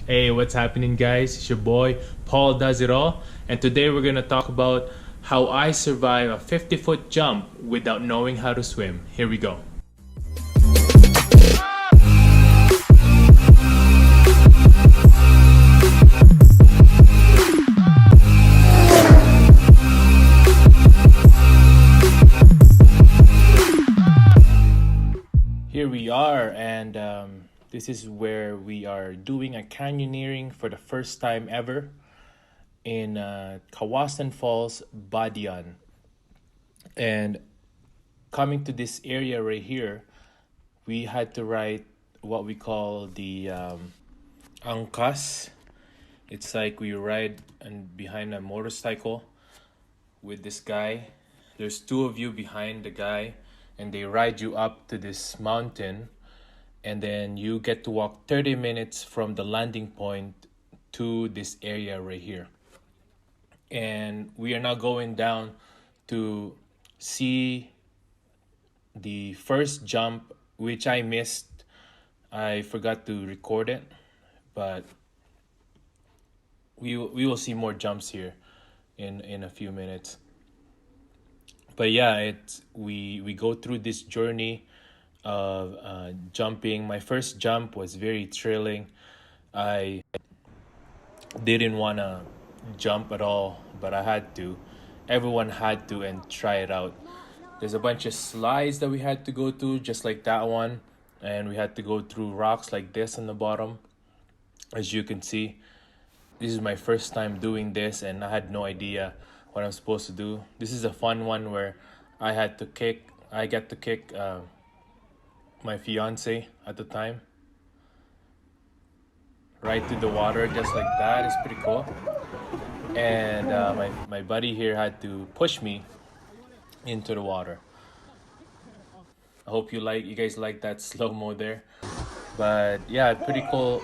Hey, what's happening, guys? It's your boy, Paul Does It All, and today we're gonna talk about how I survive a 50-foot jump without knowing how to swim. Here we go. Here we are, and this is where we are doing a canyoneering for the first time ever in Kawasan Falls, Badian. And coming to this area right here, we had to ride what we call the angkas. It's like we ride and behind a motorcycle with this guy. There's two of you behind the guy, and they ride you up to this mountain, and then you get to walk 30 minutes from the landing point to this area right here. And we are now going down to see the first jump, which I missed. I forgot to record it, but we will see more jumps here in a few minutes. But yeah, it's we go through this journey of jumping. My first jump was very thrilling. I didn't want to jump at all, but I had to. Everyone had to and try it out. There's a bunch of slides that we had to go through, just like that one, and we had to go through rocks like this on the bottom. As you can see, this is my first time doing this, and I had no idea what I'm supposed to do. This is a fun one where I get to kick my fiance at the time right to the water, just like that. It's pretty cool. And my buddy here had to push me into the water. I hope you guys like that slow mo there. But yeah, pretty cool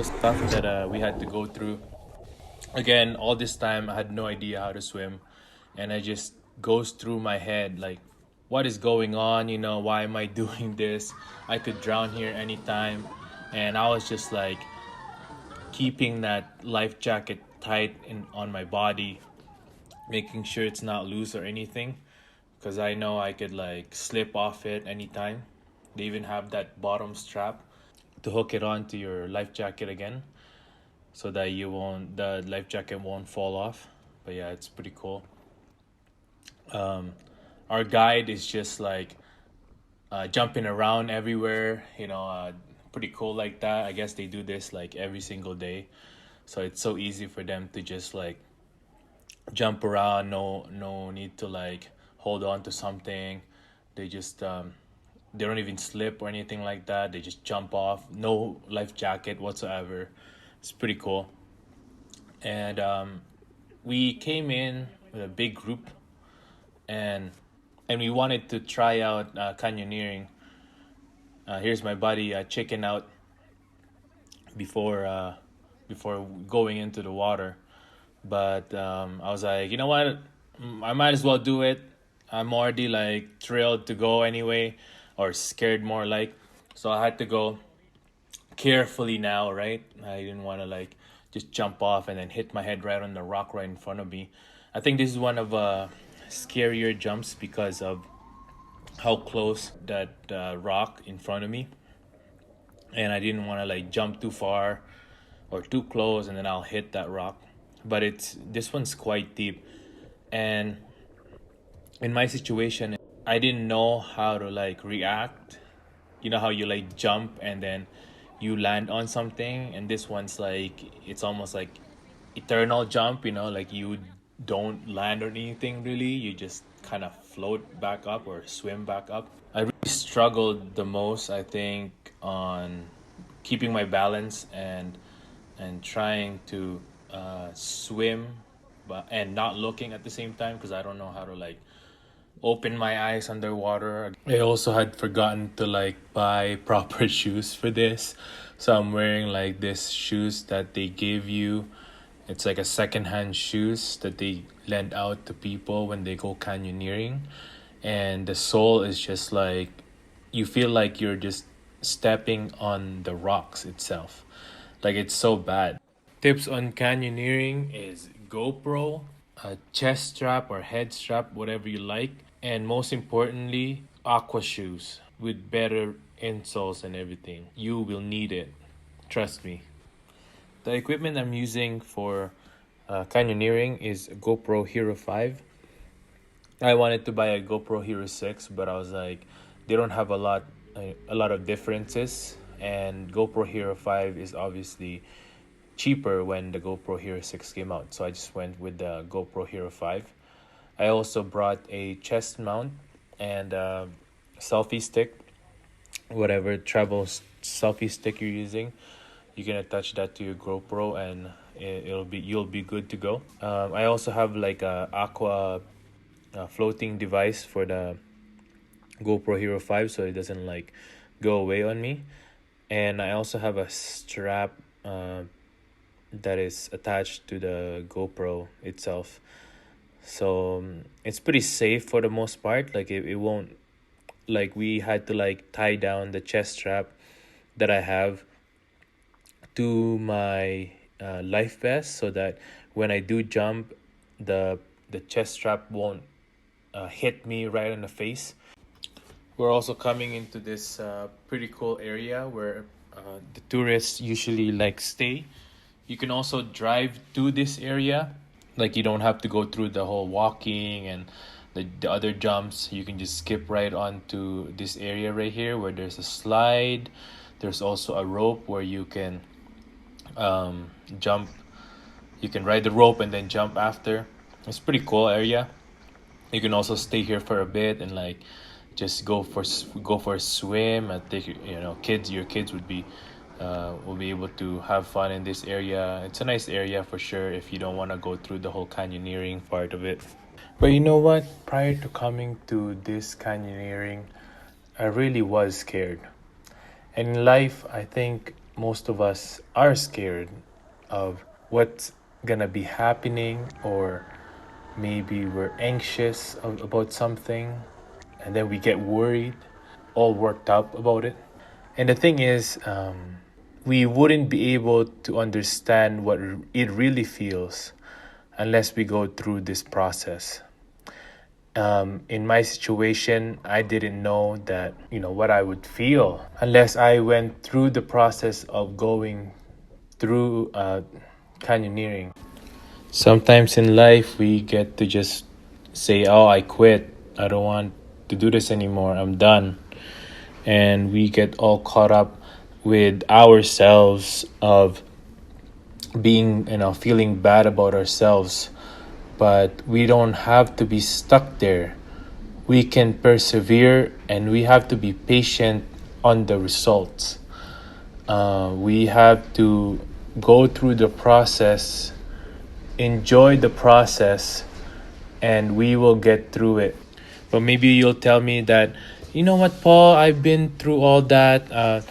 stuff that we had to go through. Again, all this time I had no idea how to swim, and I just goes through my head like, what is going on? Why am I doing this? I could drown here anytime, and I was just like keeping that life jacket tight on my body, making sure it's not loose or anything, because I know I could like slip off it anytime. They even have that bottom strap to hook it onto your life jacket again, so that the life jacket won't fall off. But yeah, it's pretty cool. Our guide is just like jumping around everywhere, pretty cool like that. I guess they do this like every single day, so it's so easy for them to just like jump around. No need to like hold on to something. They just they don't even slip or anything like that. They just jump off, no life jacket whatsoever. It's pretty cool. And we came in with a big group, and we wanted to try out canyoneering. Here's my buddy checking out before going into the water. But I was like, you know what? I might as well do it. I'm already like thrilled to go anyway, or scared more like. So I had to go carefully now, right? I didn't want to like just jump off and then hit my head right on the rock right in front of me. I think this is one of scarier jumps because of how close that rock in front of me, and I didn't want to like jump too far or too close, and then I'll hit that rock. But this one's quite deep, and in my situation, I didn't know how to like react. You know how you like jump and then you land on something, and this one's like it's almost like eternal jump. Like you don't land on anything really. You just kind of float back up or swim back up. I really struggled the most, I think, on keeping my balance and trying to swim, but and not looking at the same time, because I don't know how to like open my eyes underwater. I also had forgotten to like buy proper shoes for this. So I'm wearing like this shoes that they gave you. It's like a secondhand shoes that they lend out to people when they go canyoneering. And the sole is just like, you feel like you're just stepping on the rocks itself. Like it's so bad. Tips on canyoneering is GoPro, a chest strap or head strap, whatever you like, and most importantly, aqua shoes with better insoles and everything. You will need it. Trust me. The equipment I'm using for canyoneering is a GoPro Hero 5. I wanted to buy a GoPro Hero 6, but I was like, they don't have a lot of differences, and GoPro Hero 5 is obviously cheaper when the GoPro Hero 6 came out. So I just went with the GoPro Hero 5. I also brought a chest mount and a selfie stick, whatever selfie stick you're using. You can attach that to your GoPro and you'll be good to go. I also have like a aqua floating device for the GoPro Hero 5 so it doesn't like go away on me. And I also have a strap that is attached to the GoPro itself. So it's pretty safe for the most part. Like it won't, like we had to like tie down the chest strap that I have to my life vest so that when I do jump, the the chest strap won't hit me right in the face. We're also coming into this pretty cool area where the tourists usually like stay. You can also drive to this area. Like you don't have to go through the whole walking and the other jumps. You can just skip right onto this area right here where there's a slide. There's also a rope where you can jump. You can ride the rope and then jump after. It's a pretty cool area. You can also stay here for a bit and like just go for a swim. I think kids, your kids will be able to have fun in this area. It's a nice area for sure if you don't want to go through the whole canyoneering part of it. But you know what? Prior to coming to this canyoneering, I really was scared. And in life, I think most of us are scared of what's gonna be happening, or maybe we're anxious about something and then we get worried, all worked up about it. And the thing is, we wouldn't be able to understand what it really feels unless we go through this process. In my situation, I didn't know that, what I would feel unless I went through the process of going through canyoneering. Sometimes in life, we get to just say, oh, I quit. I don't want to do this anymore. I'm done. And we get all caught up with ourselves of being, feeling bad about ourselves. But we don't have to be stuck there. We can persevere and we have to be patient on the results. We have to go through the process, enjoy the process, and we will get through it. But maybe you'll tell me that, you know what, Paul, I've been through all that,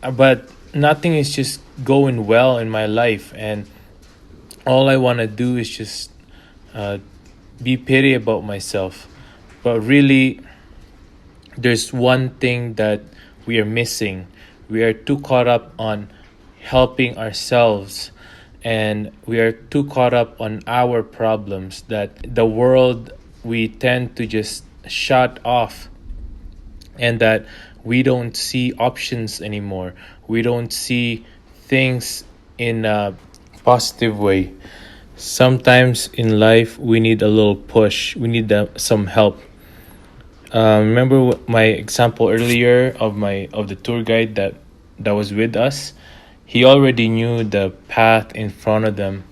but nothing is just going well in my life. And all I want to do is just be pity about myself. But really, there's one thing that we are missing. We are too caught up on helping ourselves, and we are too caught up on our problems that the world we tend to just shut off, and that we don't see options anymore. We don't see things in a positive way. Sometimes in life, we need a little push. We need some help. Remember my example earlier of the tour guide that was with us. He already knew the path in front of them,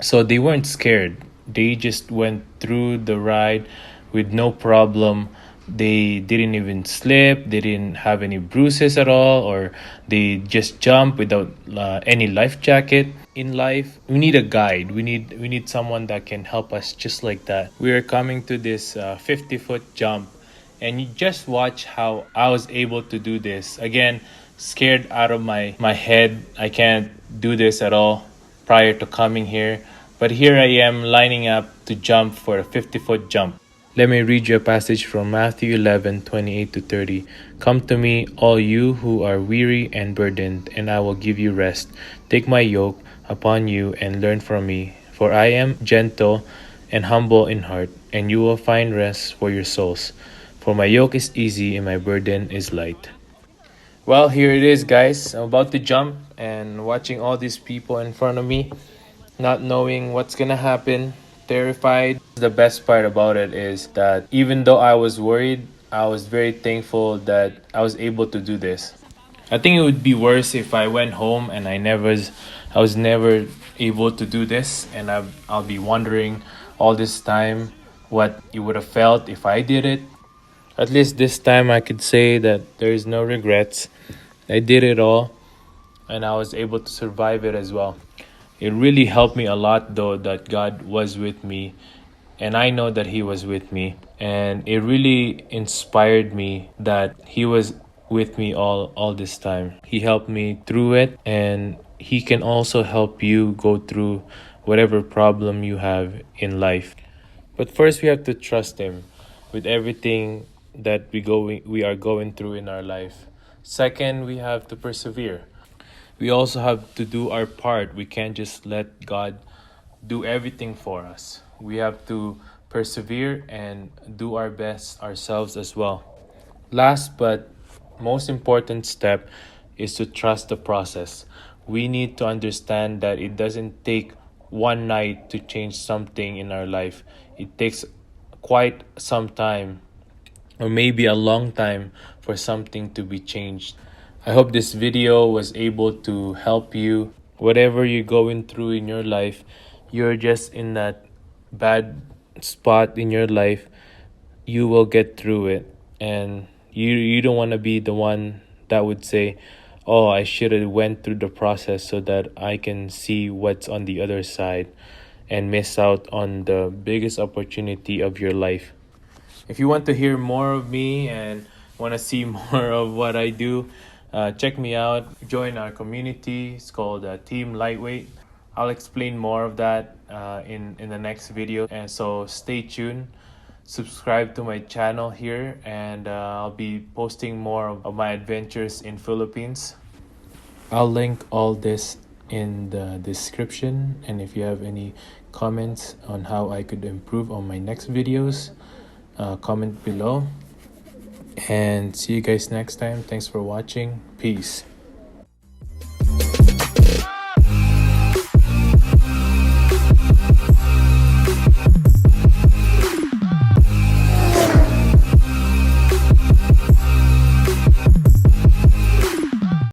so they weren't scared. They just went through the ride with no problem. They didn't even slip. They didn't have any bruises at all, or they just jumped without any life jacket. In life, we need a guide. We need someone that can help us just like that. We are coming to this 50-foot jump, and you just watch how I was able to do this. Again, scared out of my head. I can't do this at all prior to coming here. But here I am lining up to jump for a 50-foot jump. Let me read you a passage from Matthew 11:28 to 30. Come to me, all you who are weary and burdened, and I will give you rest. Take my yoke upon you and learn from me, for I am gentle and humble in heart, and you will find rest for your souls. For my yoke is easy and my burden is light. Well, here it is, guys. I'm about to jump and watching all these people in front of me, not knowing what's gonna happen, terrified. The best part about it is that even though I was worried, I was very thankful that I was able to do this. I think it would be worse if I went home and I was never able to do this, and I'll be wondering all this time what it would have felt if I did it. At least this time I could say that there is no regrets. I did it all, and I was able to survive it as well. It really helped me a lot, though, that God was with me, and I know that He was with me. And it really inspired me that He was with me all this time. He helped me through it, and He can also help you go through whatever problem you have in life. But first, we have to trust Him with everything that we are going through in our life. Second, we have to persevere. We also have to do our part. We can't just let God do everything for us. We have to persevere and do our best ourselves as well. Last but most important step is to trust the process. We need to understand that it doesn't take one night to change something in our life. It takes quite some time, or maybe a long time, for something to be changed. I hope this video was able to help you. Whatever you're going through in your life, you're just in that bad spot in your life, you will get through it. And you don't want to be the one that would say, oh, I should have went through the process so that I can see what's on the other side and miss out on the biggest opportunity of your life. If you want to hear more of me and want to see more of what I do, check me out. Join our community. It's called Team Lightweight. I'll explain more of that in the next video. And so stay tuned. Subscribe to my channel here, and I'll be posting more of my adventures in Philippines. I'll link all this in the description, and if you have any comments on how I could improve on my next videos, comment below. And see you guys next time. Thanks for watching. Peace.